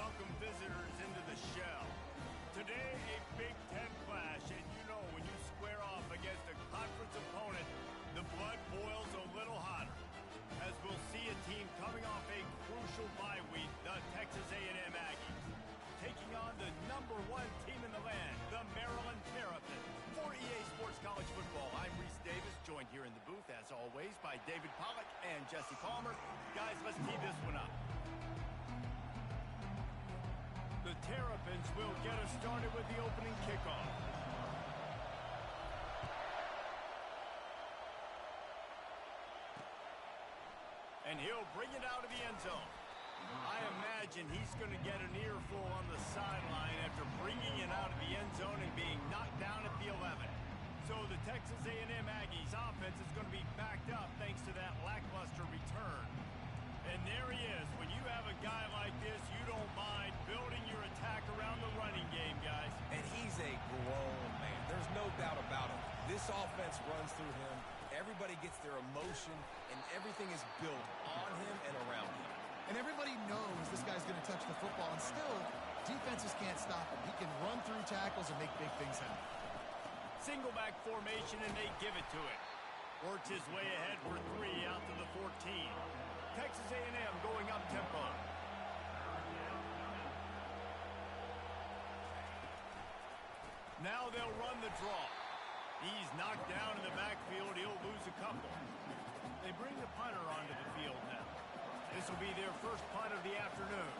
welcome visitors into the shell. Today, a Big Ten clash, and you know when you square off against a conference opponent, the blood boils a little hotter. As we'll see a team coming off a crucial bye week, the Texas A&M Aggies, taking on the #1 team in the land, the Maryland Terrapins. For EA Sports College Football, I'm Reese Davis, joined here in the booth, as always, by David Pollack and Jesse Palmer. Guys, let's tee this one up. The Terrapins will get us started with the opening kickoff. And he'll bring it out of the end zone. I imagine he's going to get an earful on the sideline after bringing it out of the end zone and being knocked down at the 11. So the Texas A&M Aggies offense is going to be backed up thanks to that lackluster return. And there he is. When you have a guy like this, you don't mind building your attack around the running game, guys. And he's a grown man. There's no doubt about it. This offense runs through him. Everybody gets their emotion, and everything is built on him and around him. And everybody knows this guy's going to touch the football, and still, defenses can't stop him. He can run through tackles and make big things happen. Single back formation, and they give it to him. Works his way ahead for 3 out to the 14. Texas A&M going up tempo. Now they'll run the draw. He's knocked down in the backfield. He'll lose a couple. They bring the punter onto the field now. This will be their first punt of the afternoon.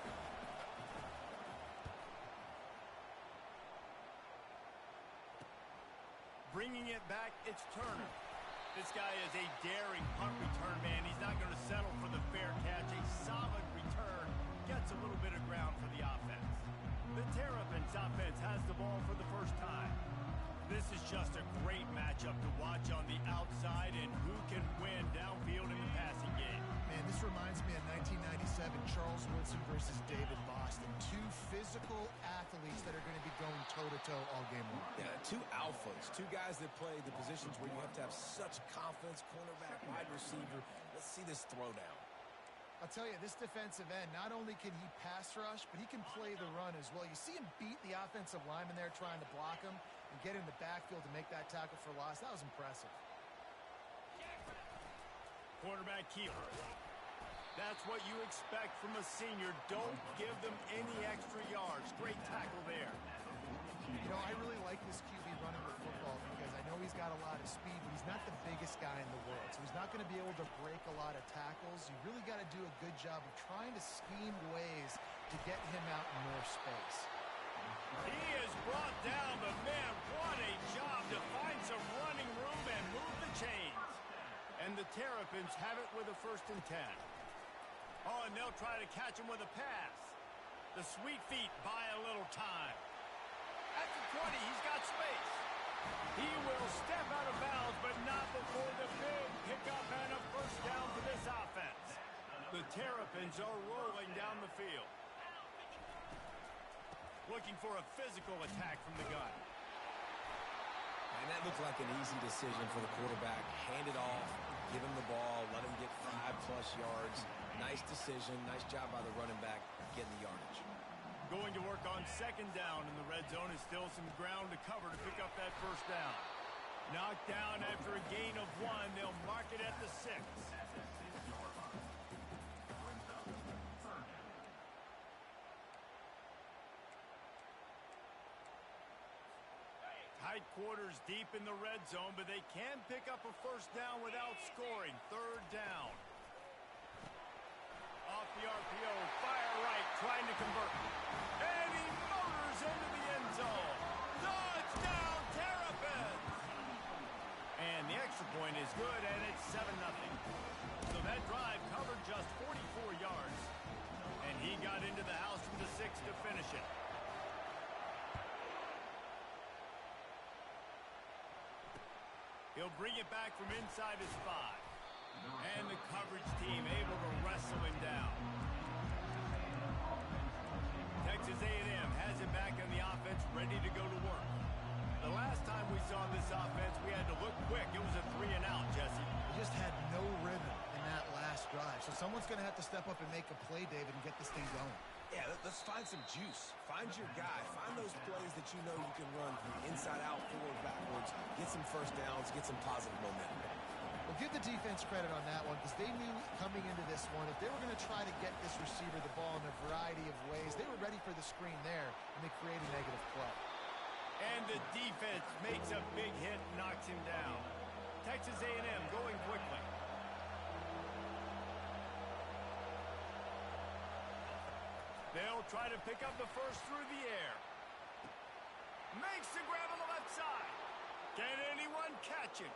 Bringing it back, it's Turner. This guy is a daring punt return man. He's not going to settle for the fair catch. A solid return gets a little bit of ground for the offense. The Terrapins offense has the ball for the first time. This is just a great matchup to watch on the outside and who can win downfield in the passing game. Man, this reminds me of 1997, Charles Woodson versus David Boston. Two physical athletes that are going to be going toe-to-toe all game long. Yeah, two alphas, two guys that play the positions where you have to have such confidence, cornerback, wide receiver. Let's see this throwdown. I'll tell you, this defensive end, not only can he pass rush, but he can play the run as well. You see him beat the offensive lineman there trying to block him and get in the backfield to make that tackle for loss. That was impressive. Quarterback keeper. That's what you expect from a senior. Don't give them any extra yards. Great tackle there. You know, I really like this QB running the football because I know he's got a lot of speed, but he's not the biggest guy in the world. So he's not going to be able to break a lot of tackles. You really got to do a good job of trying to scheme ways to get him out in more space. He is brought down, but man, what a job to find some running room and move the chains. And the Terrapins have it with a 1st and 10. Oh, and they'll try to catch him with a pass. The sweet feet buy a little time. At the 20, he's got space. He will step out of bounds, but not before the big pickup and a 1st down for this offense. The Terrapins are rolling down the field. Looking for a physical attack from the gun. And that looked like an easy decision for the quarterback. Hand it off, give him the ball, let him get 5+ yards. Nice decision, nice job by the running back getting the yardage. Going to work on 2nd down in the red zone is still some ground to cover to pick up that 1st down. Knocked down after a gain of 1. They'll mark it at the 6. Tight quarters deep in the red zone, but they can pick up a 1st down without scoring. 3rd down. Off the RPO, fire right, trying to convert. And he motors into the end zone. Touchdown, Terrapins! And the extra point is good, and it's 7-0. So that drive covered just 44 yards. And he got into the house from the 6 to finish it. He'll bring it back from inside his 5. And the coverage team able to wrestle him down. Texas A&M has it back on the offense, ready to go to work. The last time we saw this offense, we had to look quick. It was a 3-and-out, Jesse. They just had no rhythm in that last drive. So someone's going to have to step up and make a play, David, and get this thing going. Yeah, let's find some juice. Find your guy. Find those plays that you know you can run inside out, forward, backwards, get some first downs, get some positive momentum. Well, give the defense credit on that one because they knew coming into this one, if they were going to try to get this receiver the ball in a variety of ways, they were ready for the screen there, and they create a negative play. And the defense makes a big hit and knocks him down. Texas A&M going quickly. They'll try to pick up the first through the air. Makes the grab on the left side. Can anyone catch him?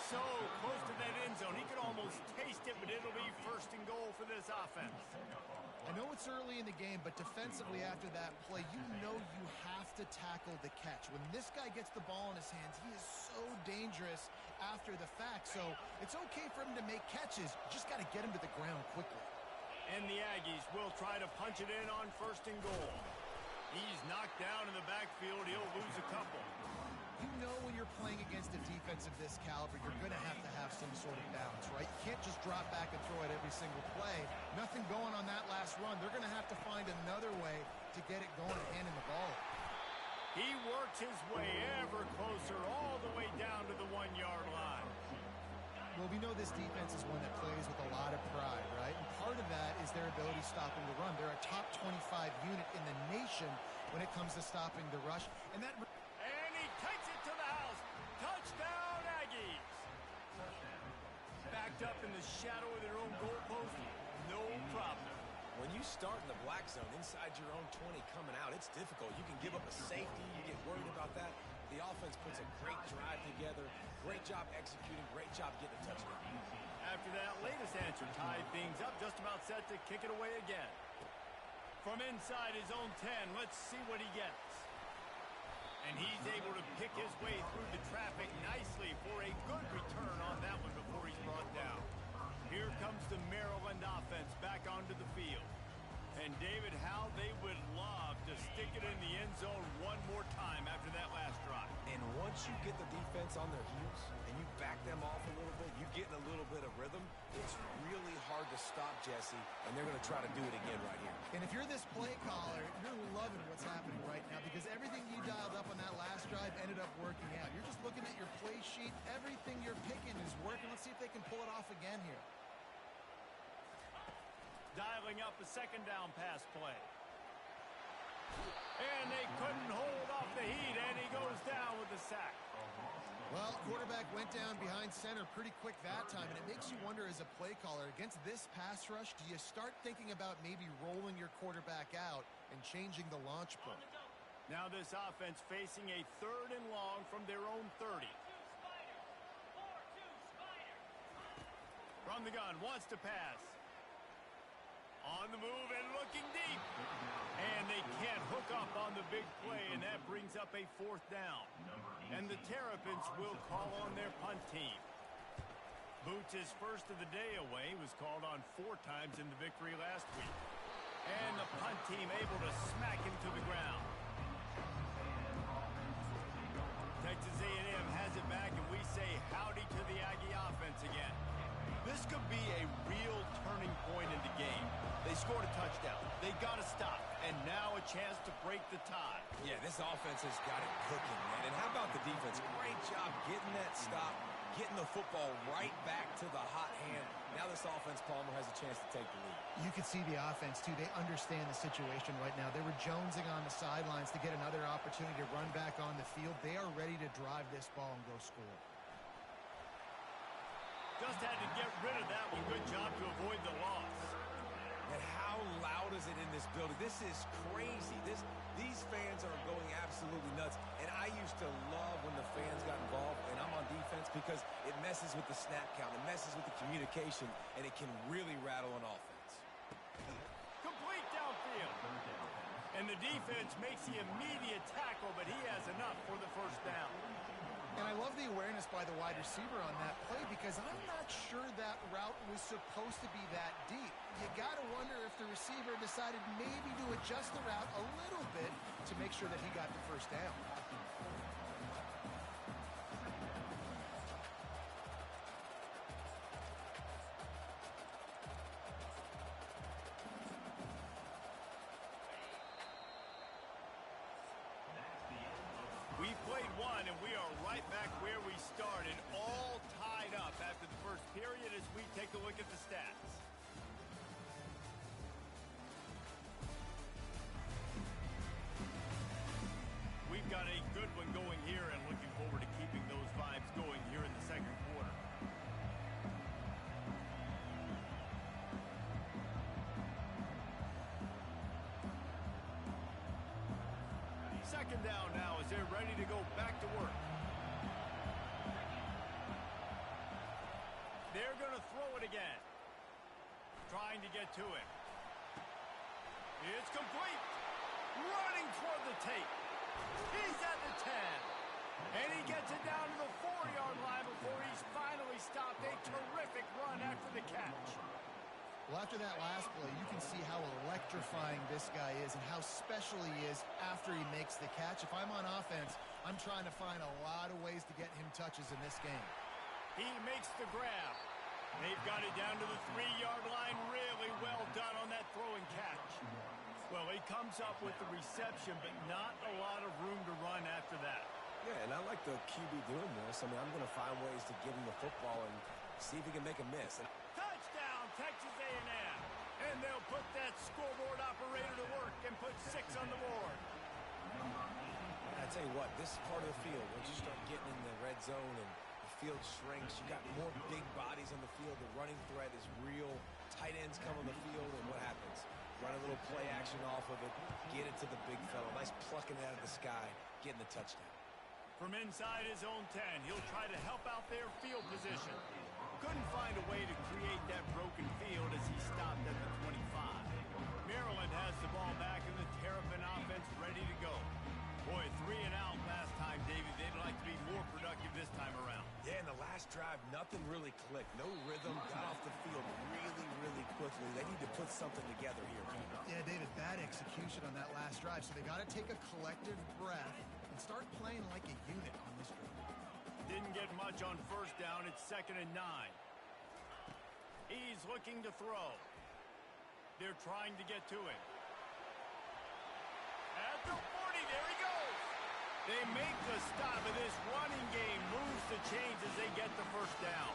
So close to that end zone. He could almost taste it, but it'll be first and goal for this offense. I know it's early in the game, but defensively after that play, you know you have to tackle the catch. When this guy gets the ball in his hands, he is so dangerous after the fact. So it's okay for him to make catches. You just got to get him to the ground quickly. And the Aggies will try to punch it in on first and goal. He's knocked down in the backfield. He'll lose a couple. You know when you're playing against a defense of this caliber, you're going to have some sort of balance, right? You can't just drop back and throw it every single play. Nothing going on that last run. They're going to have to find another way to get it going and handing the ball. He works his way ever closer all the way down to the 1-yard line. Well, we know this defense is one that plays with a lot of pride, right? And part of that is their ability stopping the run. They're a top 25 unit in the nation when it comes to stopping the rush. And he takes it to the house. Touchdown, Aggies. Backed up in the shadow of their own goalpost, no problem. When you start in the black zone inside your own 20 coming out, it's difficult. You can give up a safety. You get worried about that. The offense puts a great drive together. Great job executing. Great job getting a touchdown. After that latest answer tied things up, just about set to kick it away again. From inside his own 10, let's see what he gets. And he's able to pick his way through the traffic nicely for a good return on that one before he's brought down. Here comes the Maryland offense back onto the field. And David, how they would love to stick it in the end zone one more time after that last drive. And once you get the defense on their heels and you back them off a little bit, you get in a little bit of rhythm, it's really hard to stop, Jesse, and they're going to try to do it again right here. And if you're this play caller, you're loving what's happening right now because everything you dialed up on that last drive ended up working out. You're just looking at your play sheet. Everything you're picking is working. Let's see if they can pull it off again here. Dialing up a second down pass play. And they couldn't hold off the heat, and he goes down with the sack. Well, quarterback went down behind center pretty quick that time, and it makes you wonder as a play caller, against this pass rush, do you start thinking about maybe rolling your quarterback out and changing the launch point? Now this offense facing a 3rd and long from their own 30. From the gun, wants to pass. On the move and looking deep. And they can't hook up on the big play, and that brings up a 4th down. And the Terrapins will call on their punt team. Boots' first of the day away was called on 4 times in the victory last week. And the punt team able to smack him to the ground. Texas A&M has it back, and we say howdy to the Aggie offense again. This could be a real turning point in the game. They scored a touchdown. They got to stop. And now a chance to break the tie. Yeah, this offense has got it cooking, man. And how about the defense? Great job getting that stop, getting the football right back to the hot hand. Now this offense, Palmer, has a chance to take the lead. You can see the offense, too. They understand the situation right now. They were jonesing on the sidelines to get another opportunity to run back on the field. They are ready to drive this ball and go score. Just had to get rid of that one. Good job to avoid the loss. And how loud is it in this building? This is crazy. These fans are going absolutely nuts. And I used to love when the fans got involved, and I'm on defense because it messes with the snap count. It messes with the communication, and it can really rattle an offense. Complete downfield. And the defense makes the immediate tackle, but he has enough for the first down. And I love the awareness by the wide receiver on that play because I'm not sure that route was supposed to be that deep. You got to wonder if the receiver decided maybe to adjust the route a little bit to make sure that he got the first down. one, and we are right back where we started, all tied up after the first period as we take a look at the stats. We've got a good one going here and looking forward to keeping those vibes going here in the second quarter. Second down now as they're ready to go back to work. They're going to throw it again. Trying to get to it. It's complete. Running toward the tape. He's at the 10. And he gets it down to the 4-yard line before he's finally stopped. A terrific run after the catch. Well, after that last play, you can see how electrifying this guy is and how special he is after he makes the catch. If I'm on offense, I'm trying to find a lot of ways to get him touches in this game. He makes the grab. They've got it down to the 3-yard line. Really well done on that throwing catch. Well, he comes up with the reception, but not a lot of room to run after that. Yeah, and I like the QB doing this. I mean, I'm going to find ways to give him the football and see if he can make a miss. Touchdown, Texas A&M. And they'll put that scoreboard operator to work and put 6 on the board. I tell you what, this part of the field, once you start getting in the red zone and the field shrinks, you got more big bodies on the field. The running threat is real. Tight ends come on the field, and what happens? Run a little play action off of it, get it to the big fella. Nice plucking it out of the sky, getting the touchdown. From inside his own 10, he'll try to help out their field position. Couldn't find a way to create that broken field as he stopped at the 25. Maryland has the ball back and the Terrapin offense ready to go. Boy, 3 and out last time, David. They'd like to be more productive this time around. Yeah, in the last drive, nothing really clicked. No rhythm, got off the field really, really quickly. They need to put something together here. Yeah, David, bad execution on that last drive, so they got to take a collective breath and start playing like a unit on this drive. Didn't get much on first down. It's 2nd and 9. He's looking to throw. They're trying to get to it. At the 40, there he goes. They make the stop, and this running game moves the chains as they get the first down.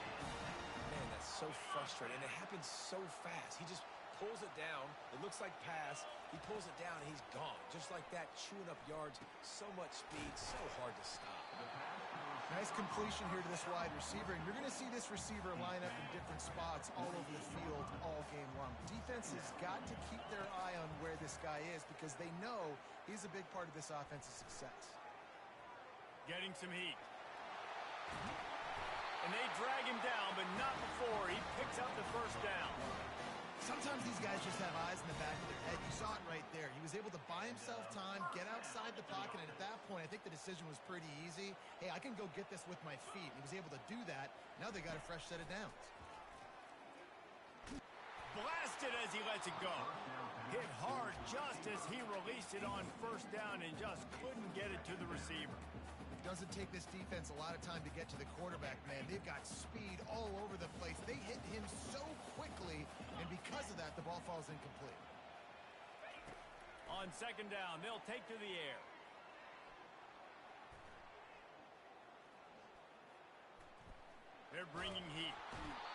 Man, that's so frustrating. And it happens so fast. He just pulls it down. It looks like pass. He pulls it down, and he's gone. Just like that, chewing up yards. So much speed, so hard to stop. Nice completion here to this wide receiver, and you're going to see this receiver line up in different spots all over the field all game long. Defense has got to keep their eye on where this guy is because they know he's a big part of this offense's success. Getting some heat. And they drag him down, but not before he picks up the first down. Sometimes these guys just have eyes in the back of their head. You saw it right there. He was able to buy himself time, get outside the pocket, and at that point, I think the decision was pretty easy. Hey, I can go get this with my feet. He was able to do that. Now they got a fresh set of downs. Blasted as he lets it go. Hit hard just as he released it on first down and just couldn't get it to the receiver. Doesn't take this defense a lot of time to get to the quarterback, man. They've got speed all over the place. They hit him so quickly, and because of that, the ball falls incomplete. On 2nd down, they'll take to the air. They're bringing heat.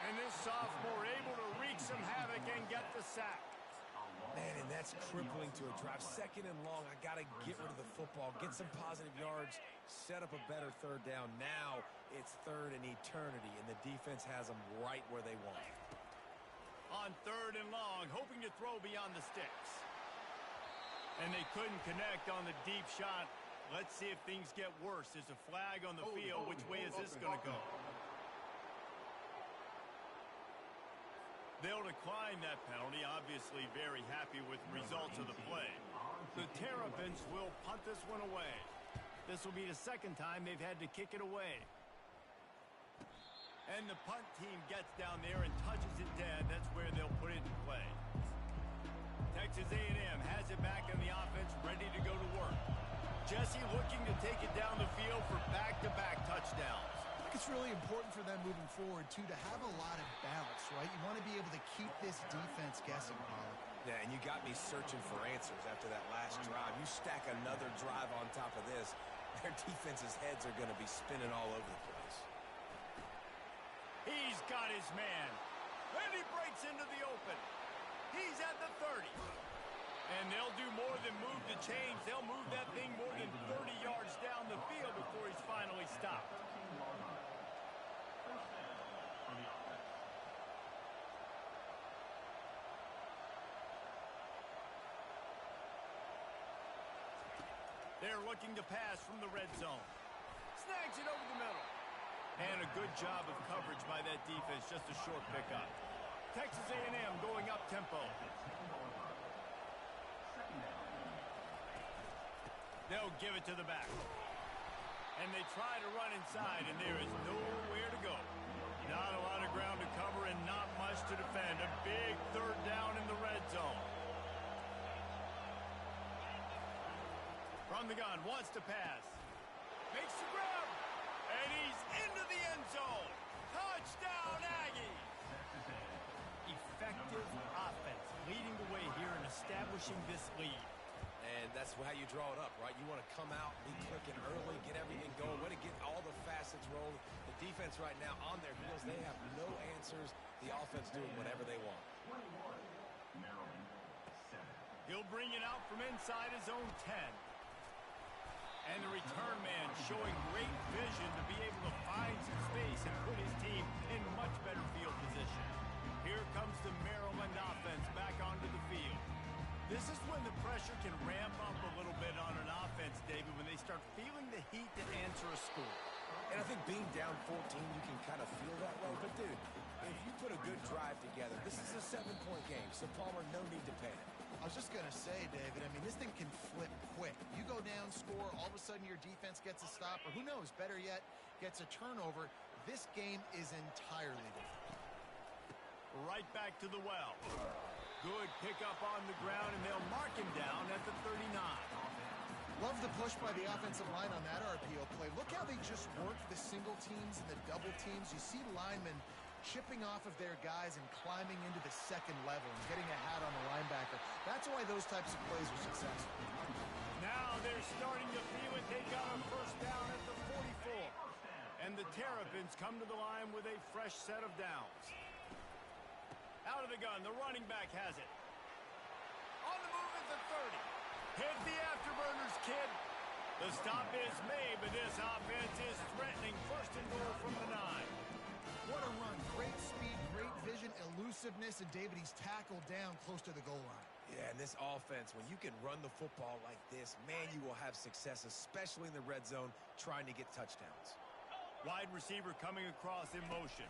And this sophomore able to wreak some havoc and get the sack. Man, and that's crippling to a drive. 2nd and long, I got to get rid of the football, get some positive yards, set up a better 3rd down. Now it's 3rd and eternity, and the defense has them right where they want. On 3rd and long, hoping to throw beyond the sticks. And they couldn't connect on the deep shot. Let's see if things get worse. There's a flag on the field. Which way is this going to go? They'll decline that penalty, obviously very happy with the results of the play. The Terrapins will punt this one away. This will be the 2nd time they've had to kick it away. And the punt team gets down there and touches it dead. That's where they'll put it in play. Texas A&M has it back in the offense, ready to go to work. Jesse looking to take it down the field for back-to-back touchdowns. It's really important for them moving forward, too, to have a lot of balance, right? You want to be able to keep this defense guessing, Paul. Yeah, and you got me searching for answers after that last drive. You stack another drive on top of this, Their defense's heads are going to be spinning all over the place. He's got his man. And he breaks into the open. He's at the 30. And they'll do more than move the chains. They'll move that thing more than 30 yards down the field before he's finally stopped. They're looking to pass from the red zone. Snags it over the middle. And a good job of coverage by that defense. Just a short pickup. Texas A&M going up tempo. They'll give it to the back. And they try to run inside, and there is nowhere to go. Not a lot of ground to cover and not much to defend. A big third down in the red zone. From the gun, wants to pass. Makes the grab. And he's into the end zone. Touchdown, Aggies. Effective offense leading the way here and establishing this lead. And that's how you draw it up, right? You want to come out, be clicking early, get everything going, way to get all the facets rolling. The defense right now on their heels, they have no answers. The offense doing whatever they want. He'll bring it out from inside his own 10. And the return man showing great vision to be able to find some space and put his team in much better field position. Here comes the Maryland offense back onto the field. This is when the pressure can ramp up a little bit on an offense, David, when they start feeling the heat to answer a score. And I think being down 14, you can kind of feel that way. But, dude, if you put a good drive together, this is a 7-point game, so Palmer, no need to panic. I was just going to say, David, I mean, this thing can flip quick. You go down, score, all of a sudden your defense gets a stop, or who knows, better yet, gets a turnover. This game is entirely different. Right back to the well. Good pickup on the ground, and they'll mark him down at the 39. Love the push by the offensive line on that RPO play. Look how they just work the single teams and the double teams. You see linemen chipping off of their guys and climbing into the second level and getting a hat on the linebacker. That's why those types of plays are successful. Now they're starting to feel it. They got a first down at the 44. And the Terrapins come to the line with a fresh set of downs. Out of the gun, the running back has it. On the move at the 30. Hit the afterburners, kid. The stop is made, but this offense is threatening. First and goal from the 9. What a run. Great speed, great vision, elusiveness, and David, he's tackled down close to the goal line. Yeah, and this offense, when you can run the football like this, man, you will have success, especially in the red zone, trying to get touchdowns. Wide receiver coming across in motion.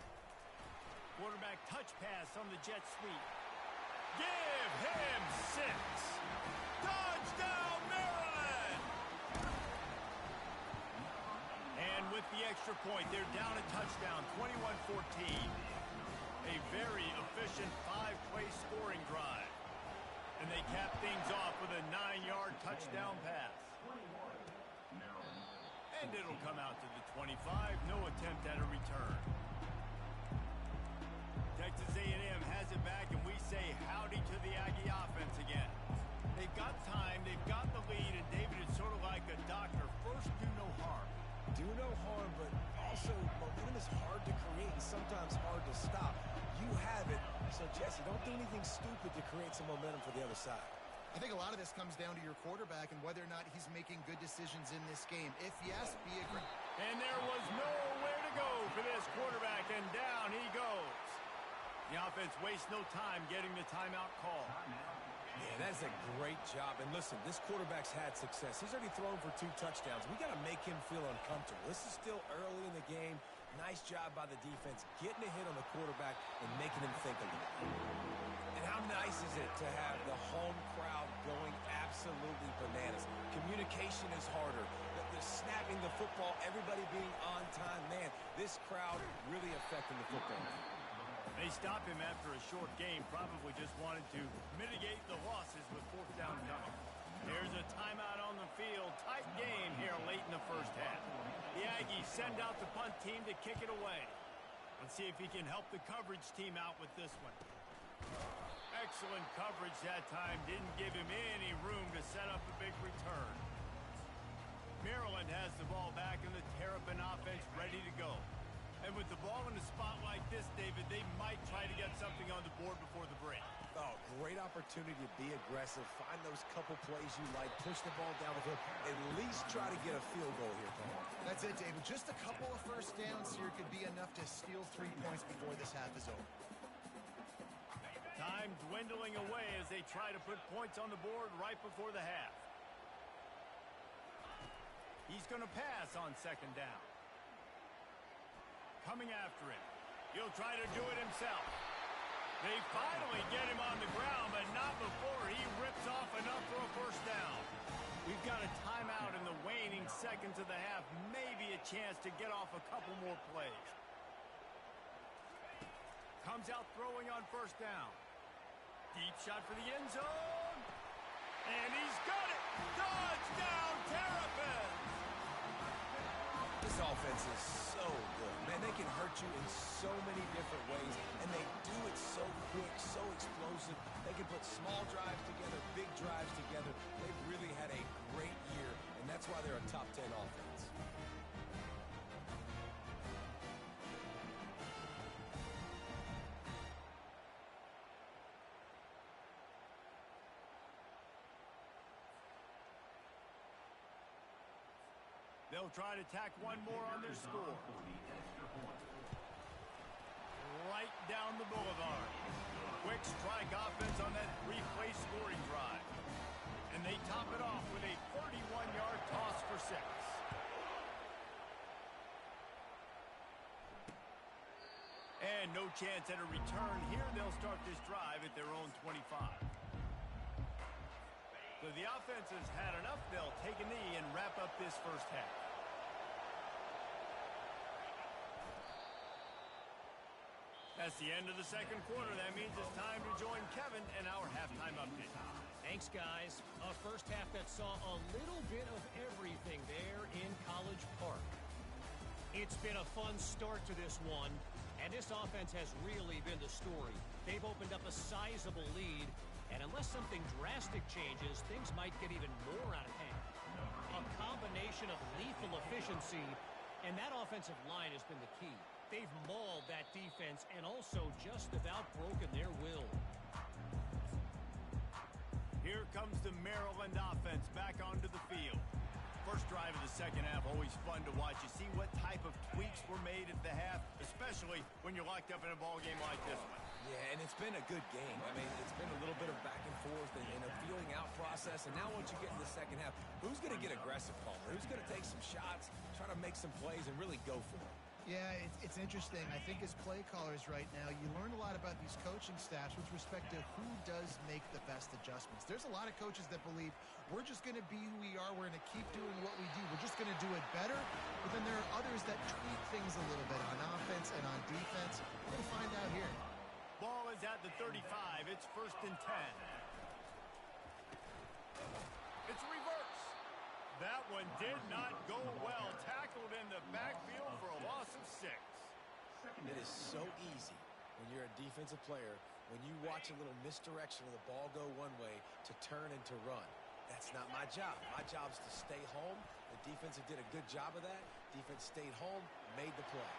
Quarterback touch pass on the jet sweep. Give him 6. Touchdown, Maryland! And with the extra point, they're down a touchdown, 21-14. A very efficient 5-play scoring drive. And they cap things off with a 9-yard touchdown pass. And it'll come out to the 25. No attempt at a return. Texas A&M has it back, and we say howdy to the Aggie offense again. They've got time, they've got the lead, and David is sort of like a doctor. First, do no harm. Do no harm, but also momentum is hard to create and sometimes hard to stop. You have it, so Jesse, don't do anything stupid to create some momentum for the other side. I think a lot of this comes down to your quarterback and whether or not he's making good decisions in this game. If yes, be aggressive. And there was nowhere to go for this quarterback, and down he goes. The offense wastes no time getting the timeout call. Yeah, that's a great job. And listen, this quarterback's had success. He's already thrown for 2 touchdowns. We got to make him feel uncomfortable. This is still early in the game. Nice job by the defense, getting a hit on the quarterback and making him think a little. And how nice is it to have the home crowd going absolutely bananas? Communication is harder. The snapping the football, everybody being on time. Man, this crowd really affecting the football. They stop him after a short game, probably just wanted to mitigate the losses with 4th down coming. There's a timeout on the field. Tight game here late in the first half. The Aggies send out the punt team to kick it away. Let's see if he can help the coverage team out with this one. Excellent coverage that time. Didn't give him any room to set up a big return. Maryland has the ball back and the Terrapin offense ready to go. And with the ball in the spot like this, David, they might try to get something on the board before the break. Oh, great opportunity to be aggressive. Find those couple plays you like. Push the ball down the field. At least try to get a field goal here, Paul. That's it, David. Just a couple of first downs here could be enough to steal 3 points before this half is over. Time dwindling away as they try to put points on the board right before the half. He's going to pass on second down. Coming after him. He'll try to do it himself. They finally get him on the ground, but not before he rips off enough for a first down. We've got a timeout in the waning seconds of the half. Maybe a chance to get off a couple more plays. Comes out throwing on first down. Deep shot for the end zone. And he's got it. Touchdown, Terrapins! This offense is so good. Man, they can hurt you in so many different ways, and they do it so quick, so explosive. They can put small drives together, big drives together. They've really had a great year, and that's why they're a top 10 offense. They'll try to tack one more on their score. Right down the boulevard. Quick strike offense on that three-play scoring drive. And they top it off with a 31-yard toss for 6. And no chance at a return here. They'll start this drive at their own 25. So the offense has had enough. They'll take a knee and wrap up this first half. That's the end of the second quarter. That means it's time to join Kevin in our halftime update. Thanks, guys. A first half that saw a little bit of everything there in College Park. It's been a fun start to this one, and this offense has really been the story. They've opened up a sizable lead, and unless something drastic changes, things might get even more out of hand. A combination of lethal efficiency, and that offensive line has been the key. They've mauled that defense and also just about broken their will. Here comes the Maryland offense back onto the field. First drive of the second half, always fun to watch. You see what type of tweaks were made at the half, especially when you're locked up in a ball game like this one. Yeah, and it's been a good game. I mean, it's been a little bit of back and forth and a feeling out process. And now once you get in the second half, who's going to get aggressive, Palmer? Who's going to take some shots, try to make some plays, and really go for it? Yeah, it's interesting. I think as play callers right now, you learn a lot about these coaching staffs with respect to who does make the best adjustments. There's a lot of coaches that believe we're just going to be who we are. We're going to keep doing what we do. We're just going to do it better. But then there are others that tweak things a little bit on offense and on defense. We're going to find out here. Ball is at the 35. It's 1st and 10. It's reverse. That one did not go well. Tackled in the backfield for a loss of 6. It is so easy when you're a defensive player, when you watch a little misdirection of the ball go one way, to turn and to run. That's not my job. My job is to stay home. The defense did a good job of that. Defense stayed home, made the play.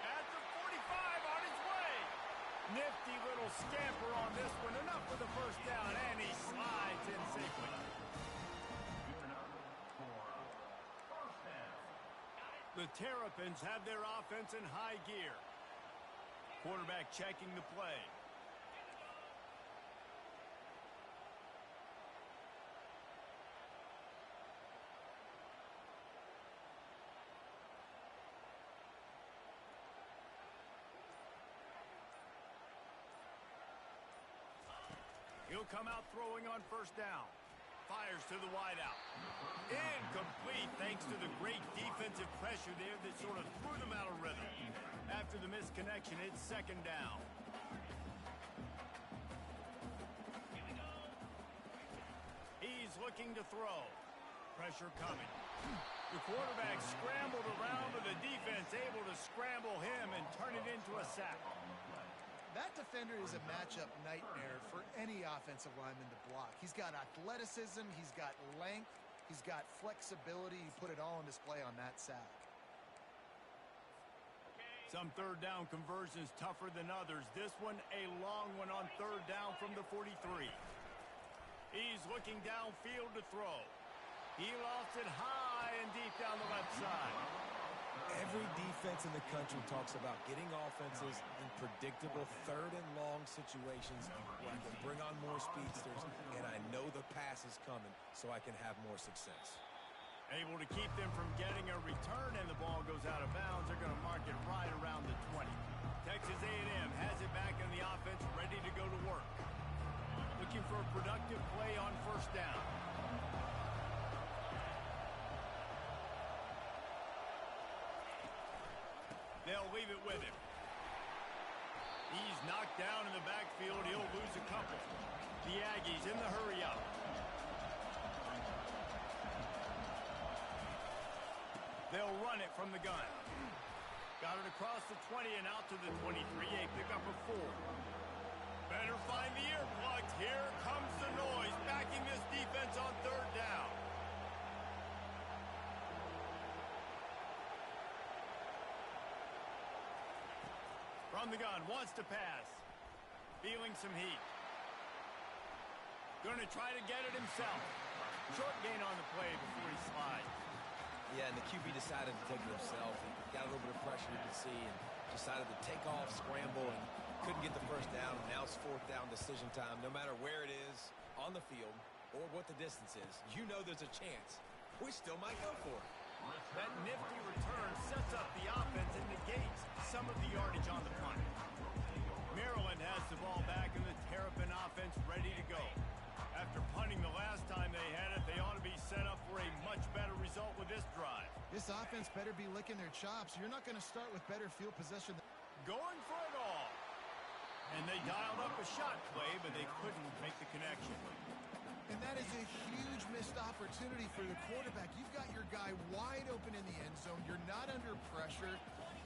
At the 45 on his way. Nifty little scamper on this one. Enough for the first down, and he slides in safely. The Terrapins have their offense in high gear. Quarterback checking the play. He'll come out throwing on first down. Fires to the wideout. Incomplete thanks to the great defensive pressure there that sort of threw them out of rhythm. After the misconnection, it's second down. He's looking to throw. Pressure coming. The quarterback scrambled around with the defense, able to scramble him and turn it into a sack. That defender is a matchup nightmare for any offensive lineman to block. He's got athleticism, he's got length, He's got flexibility. He put it all on display on that sack. Some third down conversions tougher than others. This one a long one on third down from the 43. He's looking downfield to throw. He lofts it high and deep down the left side. Every defense in the country talks about getting offenses in predictable third and long situations where I can bring on more speedsters and I know the pass is coming so I can have more success. Able to keep them from getting a return and the ball goes out of bounds. They're going to mark it right around the 20. Texas A&M has it back in the offense, ready to go to work. Looking for a productive play on first down. They'll leave it with him. He's knocked down in the backfield. He'll lose a couple. The Aggies in the hurry up. They'll run it from the gun. Got it across the 20 and out to the 23. A pickup of 4. Better find the earplugs. Here comes the noise, backing this defense on third down. From the gun, wants to pass. Feeling some heat. Going to try to get it himself. Short gain on the play before he slides. Yeah, and the QB decided to take it himself. He got a little bit of pressure, you can see, and decided to take off, scramble, and couldn't get the first down. And now it's fourth down decision time. No matter where it is on the field or what the distance is, you know there's a chance. We still might go for it. That nifty return sets up the offense and negates some of the yardage on the punt. Maryland has the ball back in the Terrapin offense ready to go. After punting the last time they had it, they ought to be set up for a much better result with this drive. This offense better be licking their chops. You're not going to start with better field possession. Going for it all. And they dialed up a shot play, but they couldn't make the connection. And that is a huge missed opportunity for the quarterback. You've got your guy wide open in the end zone. You're not under pressure.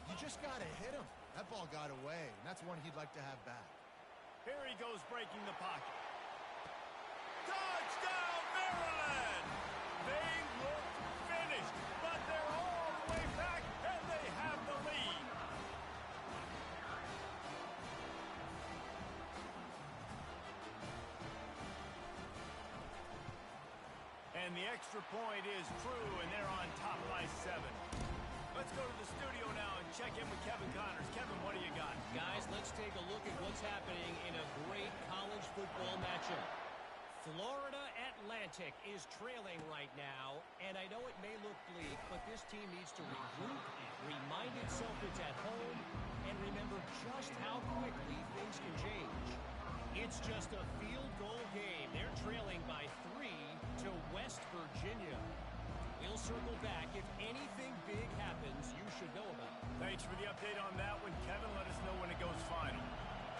You just got to hit him. That ball got away, and that's one he'd like to have back. Here he goes breaking the pocket. Touchdown, Maryland! They look finished, but they're all the way back, and they have the lead. And the extra point is true, and they're on top by 7. Let's go to the studio now and check in with Kevin Connors. Kevin, what do you got? Guys, let's take a look at what's happening in a great college football matchup. Florida Atlantic is trailing right now, and I know it may look bleak, but this team needs to regroup, remind itself it's at home, and remember just how quickly things can change. It's just a field goal game. They're trailing by 3 to West Virginia. We'll circle back. If anything big happens, you should know about it. Thanks for the update on that one, Kevin. Let us know when it goes final.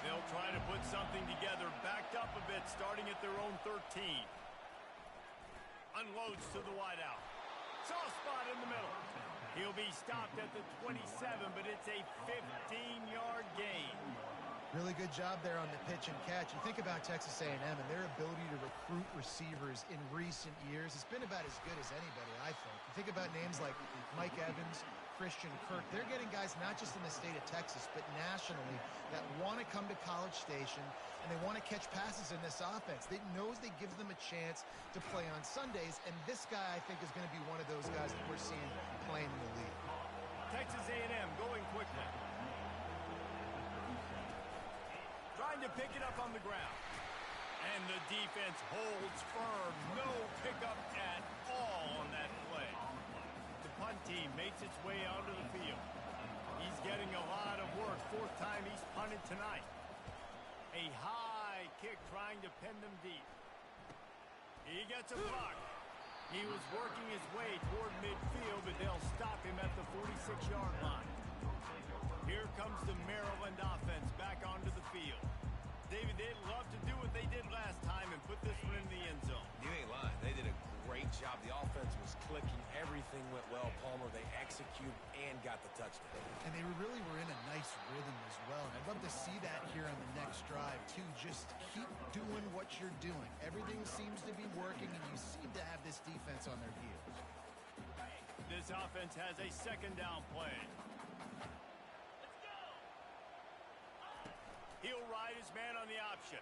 They'll try to put something together, backed up a bit, starting at their own 13. Unloads to the wideout. Soft spot in the middle. He'll be stopped at the 27, but it's a 15-yard gain. Really good job there on the pitch and catch. You think about Texas A&M and their ability to recruit receivers in recent years. It's been about as good as anybody, I think. You think about names like Mike Evans, Christian Kirk. They're getting guys not just in the state of Texas, but nationally that want to come to College Station and they want to catch passes in this offense. They knows they gives them a chance to play on Sundays, and this guy, I think, is going to be one of those guys that we're seeing playing in the league. Texas A&M going quickly. Trying to pick it up on the ground. And the defense holds firm. No pickup at all on that play. The punt team makes its way onto the field. He's getting a lot of work. 4th time he's punted tonight. A high kick trying to pin them deep. He gets a block. He was working his way toward midfield, but they'll stop him at the 46-yard line. Here comes the Maryland offense back onto the field. David, they'd love to do what they did last time and put this one in the end zone. You ain't lying. They did a great job. The offense was clicking. Everything Everything went well, Palmer. They executed and got the touchdown. And they really were in a nice rhythm as well. And I'd love to see that here on the next drive, too. Just keep doing what you're doing. Everything seems to be working, and you seem to have this defense on their heels. This offense has a second down play. He'll ride his man on the option.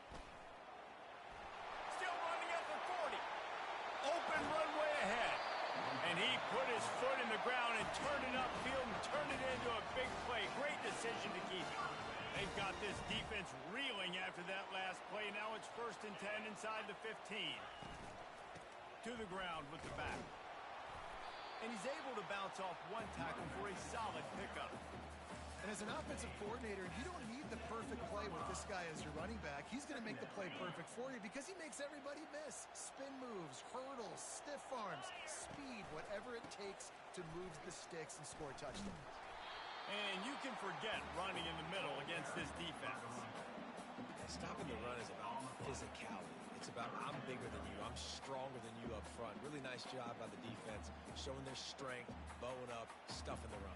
Still running at the 40. Open runway ahead. And he put his foot in the ground and turned it upfield and turned it into a big play. Great decision to keep it. They've got this defense reeling after that last play. Now it's 1st and 10 inside the 15. To the ground with the back. And he's able to bounce off one tackle for a solid pickup. And as an offensive coordinator, you don't need the perfect play with this guy as your running back. He's going to make the play perfect for you because he makes everybody miss. Spin moves, hurdles, stiff arms, speed, whatever it takes to move the sticks and score touchdowns. And you can forget running in the middle against this defense. Stopping the run is about physicality. It's about I'm bigger than you. I'm stronger than you up front. Really nice job by the defense, showing their strength, bowing up, stuffing the run.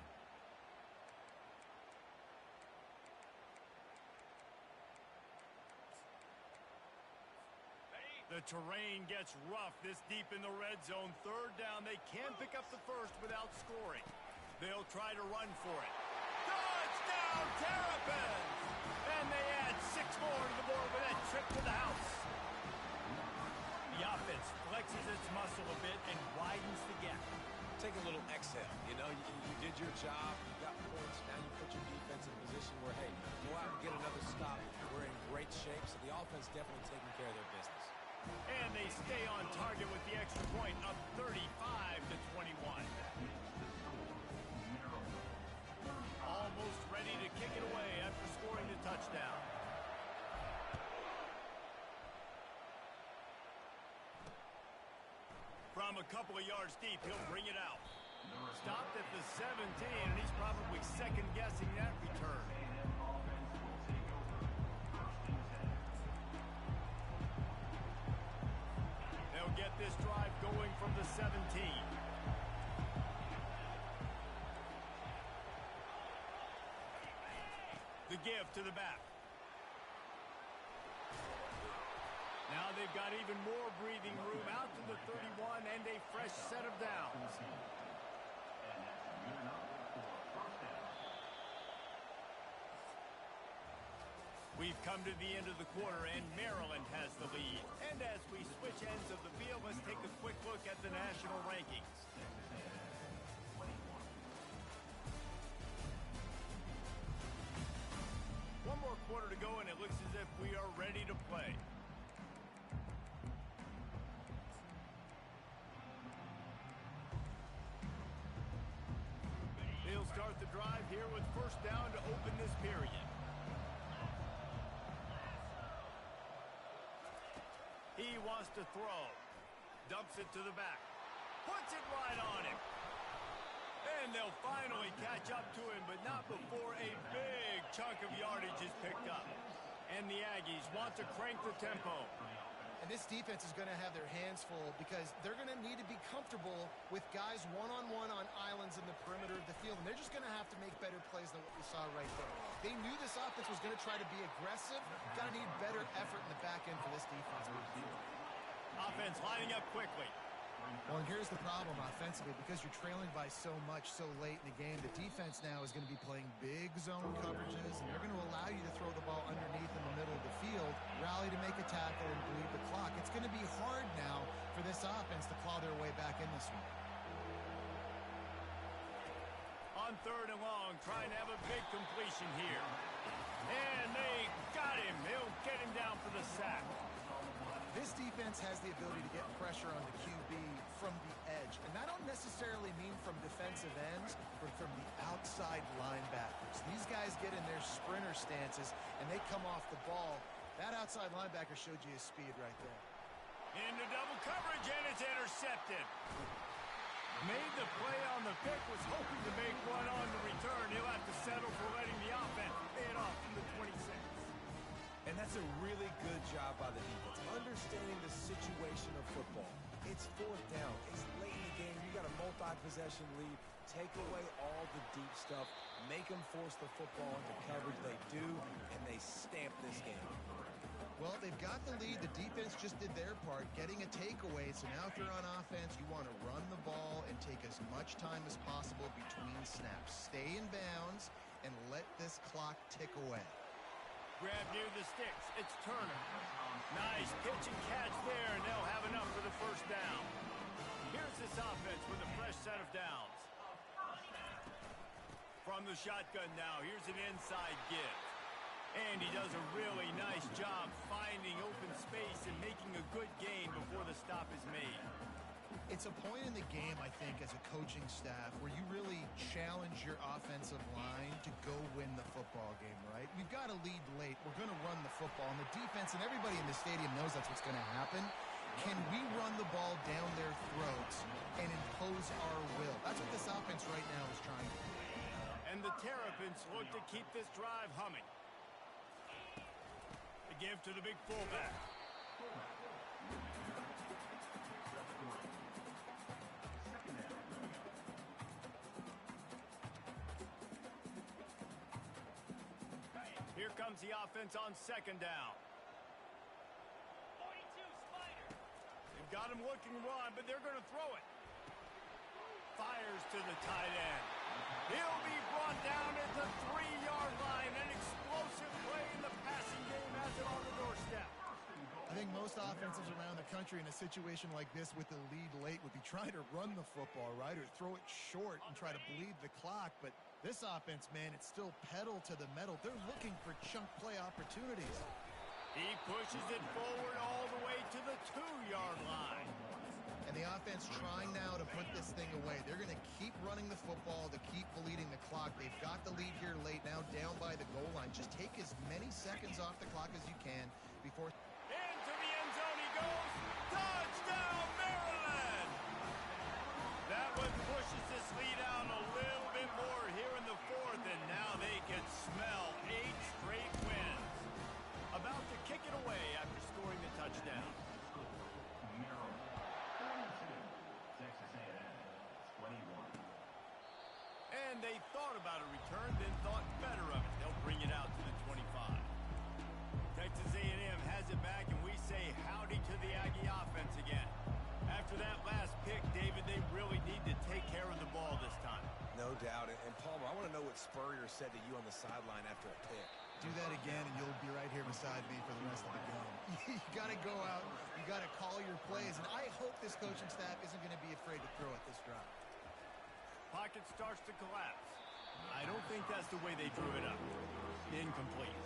The terrain gets rough this deep in the red zone. 3rd down. They can pick up the first without scoring. They'll try to run for it. Touchdown, Terrapins! And they add 6 more to the board with that trip to the house. The offense flexes its muscle a bit and widens the gap. Take a little exhale. You know, you did your job. You got points. Now you put your defense in a position where, hey, go out and get another stop. We're in great shape, so the offense definitely taking care of their business. And they stay on target with the extra point, up 35-21. Almost ready to kick it away after scoring the touchdown. From a couple of yards deep, he'll bring it out. Stopped at the 17, and he's probably second-guessing that return. They'll get this drive going from the 17. The give to the back. Now they've got even more breathing room out to the 31 and a fresh set of downs. We've come to the end of the quarter, and Maryland has the lead. And as we switch ends of the field, let's take a quick look at the national rankings. One more quarter to go, and it looks as if we are ready to play. He'll start the drive here with 1st down to open this period. He wants to throw. Dumps it to the back. Puts it right on him. And they'll finally catch up to him, but not before a big chunk of yardage is picked up. And the Aggies want to crank the tempo. And this defense is going to have their hands full because they're going to need to be comfortable with guys one-on-one on islands in the perimeter of the field. And they're just going to have to make better plays than what we saw right there. They knew this offense was going to try to be aggressive. Got to need better effort in the back end for this defense. Offense lining up quickly. Well, and here's the problem offensively. Because you're trailing by so much so late in the game, the defense now is going to be playing big zone coverages, and they're going to allow you to throw the ball underneath in the middle of the field, rally to make a tackle, and bleed the clock. It's going to be hard now for this offense to claw their way back in this one. On 3rd and long, trying to have a big completion here. And they got him. They'll get him down for the sack. This defense has the ability to get pressure on the QB from the edge. And I don't necessarily mean from defensive ends, but from the outside linebackers. These guys get in their sprinter stances, and they come off the ball. That outside linebacker showed you his speed right there. Into double coverage, and it's intercepted. Made the play on the pick, was hoping to make one on the return. He'll have to settle for letting the offense pay it off from the 26. And that's a really good job by the defense, understanding the situation of football. It's fourth down. It's late in the game. You got a multi-possession lead. Take away all the deep stuff. Make them force the football into coverage. They do, and they stamp this game. Well, they've got the lead. The defense just did their part, getting a takeaway. So now if you're on offense, you want to run the ball and take as much time as possible between snaps. Stay in bounds and let this clock tick away. Grab near the sticks. It's Turner. Nice pitch and catch there, and they'll have enough for the first down. Here's this offense with a fresh set of downs. From the shotgun now, here's an inside give. And he does a really nice job finding open space and making a good gain before the stop is made. It's a point in the game, I think, as a coaching staff where you really challenge your offensive line to go win the football game, right? We've got to lead late. We're going to run the football. And the defense and everybody in the stadium knows that's what's going to happen. Can we run the ball down their throats and impose our will? That's what this offense right now is trying to do. And the Terrapins look to keep this drive humming. The give to the big fullback. Here comes the offense on second down. They've got him looking run, but they're going to throw it. Fires to the tight end. He'll be brought down at the 3-yard line. An explosive play in the passing game has it on the doorstep. I think most offenses around the country in a situation like this with the lead late would be trying to run the football, right? Or throw it short and try to bleed the clock. But this offense, man, it's still pedal to the metal. They're looking for chunk play opportunities. He pushes it forward all the way to the 2-yard line. And the offense trying now to put this thing away. They're going to keep running the football to keep bleeding the clock. They've got the lead here late, now down by the goal line. Just take as many seconds off the clock as you can before... Into the end zone he goes. Touchdown, Maryland! That one pushes this lead out a little bit more here in the fourth, and now they can smell 8 straight wins. About to kick it away after scoring the touchdown. And they thought about a return, then thought better of it. They'll bring it out to the 25. Texas A&M has it back, and we say howdy to the Aggie offense again. After that last pick, David, they really need to take care of the ball this time. No doubt. And Palmer, I want to know what Spurrier said to you on the sideline after a pick. Do that again, and you'll be right here beside me for the rest of the game. You got to go out. You got to call your plays. And I hope this coaching staff isn't going to be afraid to throw at this drive. Pocket starts to collapse. I don't think that's the way they drew it up. Incomplete.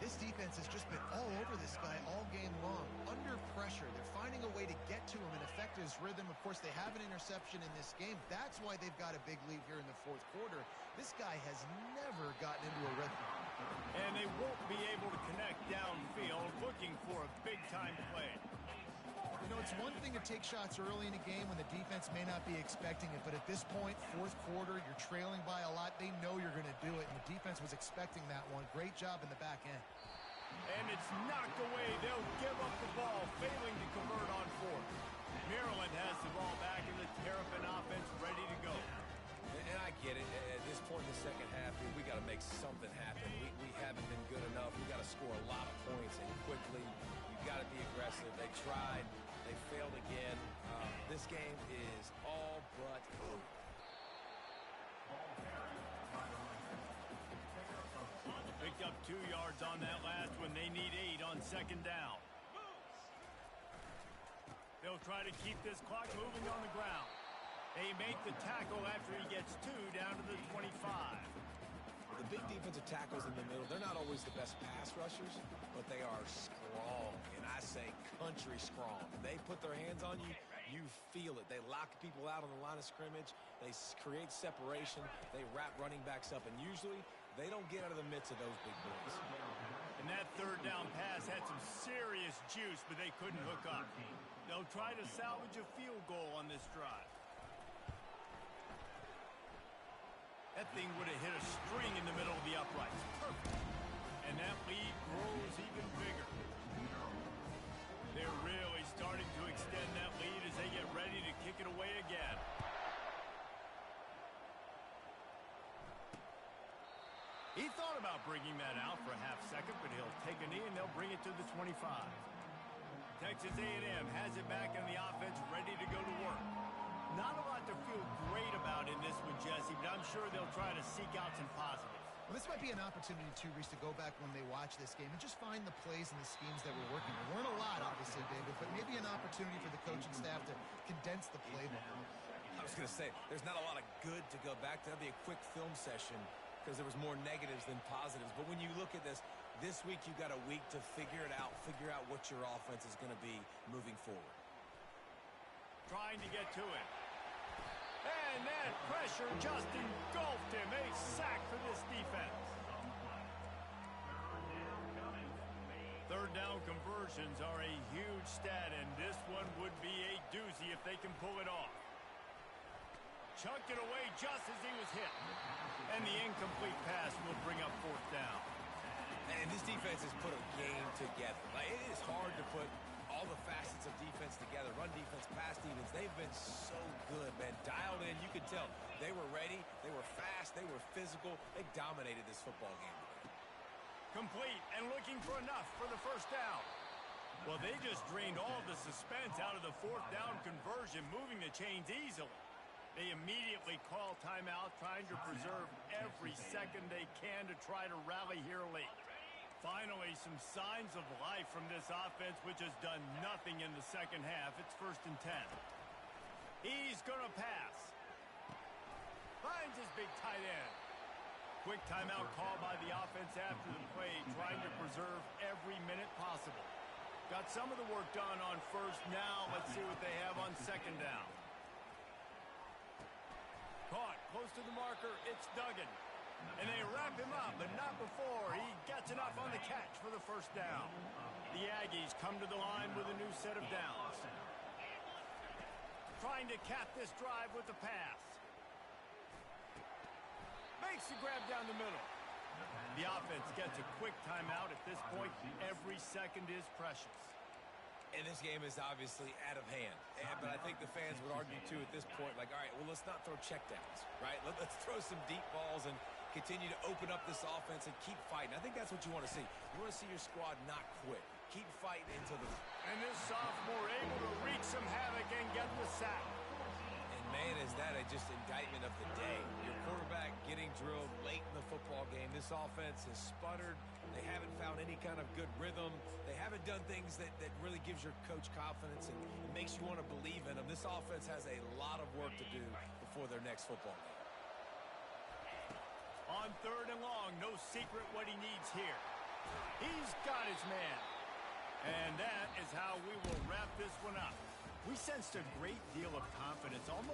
This defense has just been all over this guy all game long. Under pressure. They're finding a way to get to him and affect his rhythm. Of course, they have an interception in this game. That's why they've got a big lead here in the fourth quarter. This guy has never gotten into a rhythm. And they won't be able to connect downfield, looking for a big-time play. You know, it's one thing to take shots early in a game when the defense may not be expecting it, but at this point, fourth quarter, you're trailing by a lot. They know you're going to do it, and the defense was expecting that one. Great job in the back end. And it's knocked away. They'll give up the ball, failing to convert on fourth. Maryland has the ball back, and the Terrapin offense ready to go. And I get it. At this point in the second half, we got to make something happen. We haven't been good enough. We got to score a lot of points, and quickly. You've got to be aggressive. They tried. They failed again. This game is all but over. Picked up 2 yards on that last one. They need 8 on second down. They'll try to keep this clock moving on the ground. They make the tackle after he gets 2 down to the 25. The big defensive tackles in the middle, they're not always the best pass rushers, but they are strong, and I say country strong. They put their hands on you, you feel it. They lock people out on the line of scrimmage. They create separation. They wrap running backs up, and usually they don't get out of the midst of those big boys. And that third down pass had some serious juice, but they couldn't hook up. They'll try to salvage a field goal on this drive. That thing would have hit a string in the middle of the uprights. Perfect. And that lead grows even bigger. They're really starting to extend that lead as they He thought about bringing that out for a half second, but he'll take a knee and they'll bring it to the 25. Texas A&M has it back in the offense, ready to go to work. Not a lot to feel great about in this one, Jesse, but I'm sure they'll try to seek out some positives. Well, this might be an opportunity, too, Reese, to go back when they watch this game and just find the plays and the schemes that were working. There weren't a lot, obviously, David, but maybe an opportunity for the coaching staff to condense the playbook. I was going to say, there's not a lot of good to go back to. That'd be a quick film session because there was more negatives than positives. But when you look at this week you've got a week to figure it out, figure out what your offense is going to be moving forward. Trying to get to it. And that pressure just engulfed him. A sack for this defense. Third down conversions are a huge stat, and this one would be a doozy if they can pull it off. Chucked it away just as he was hit. And the incomplete pass will bring up fourth down. And this defense has put a game together. Like, it is hard to put all the facets of defense together. Run defense, pass defense. They've been so good, man. Dialed in. You could tell they were ready. They were fast. They were physical. They dominated this football game today. Complete and looking for enough for the first down. Well, they just drained all the suspense out of the fourth down conversion, moving the chains easily. They immediately call timeout, trying to preserve every second they can to try to rally here late. Finally, some signs of life from this offense, which has done nothing in the second half. It's 1st and 10. He's going to pass. Finds his big tight end. Quick timeout call by the offense after the play, trying to preserve every minute possible. Got some of the work done on first. Now let's see what they have on second down. Caught close to the marker. It's Duggan. And they wrap him up, but not before he gets enough on the catch for the first down. The Aggies come to the line with a new set of downs. Trying to cap this drive with the pass. Makes the grab down the middle. The offense gets a quick timeout at this point. Every second is precious. And this game is obviously out of hand. But I think the fans would argue, too, at this point, like, all right, well, let's not throw checkdowns, right? Let's throw some deep balls and continue to open up this offense and keep fighting. I think that's what you want to see. You want to see your squad not quit. Keep fighting until the... And this sophomore able to wreak some havoc and get the sack. And, man, is that just indictment of the day. Your quarterback getting drilled late in the football game. This offense has sputtered. They haven't found any kind of good rhythm. They haven't done things that really gives your coach confidence and makes you want to believe in them. This offense has a lot of work to do before their next football game. On 3rd and long, no secret what he needs here. He's got his man. And that is how we will wrap this one up. We sensed a great deal of confidence, almost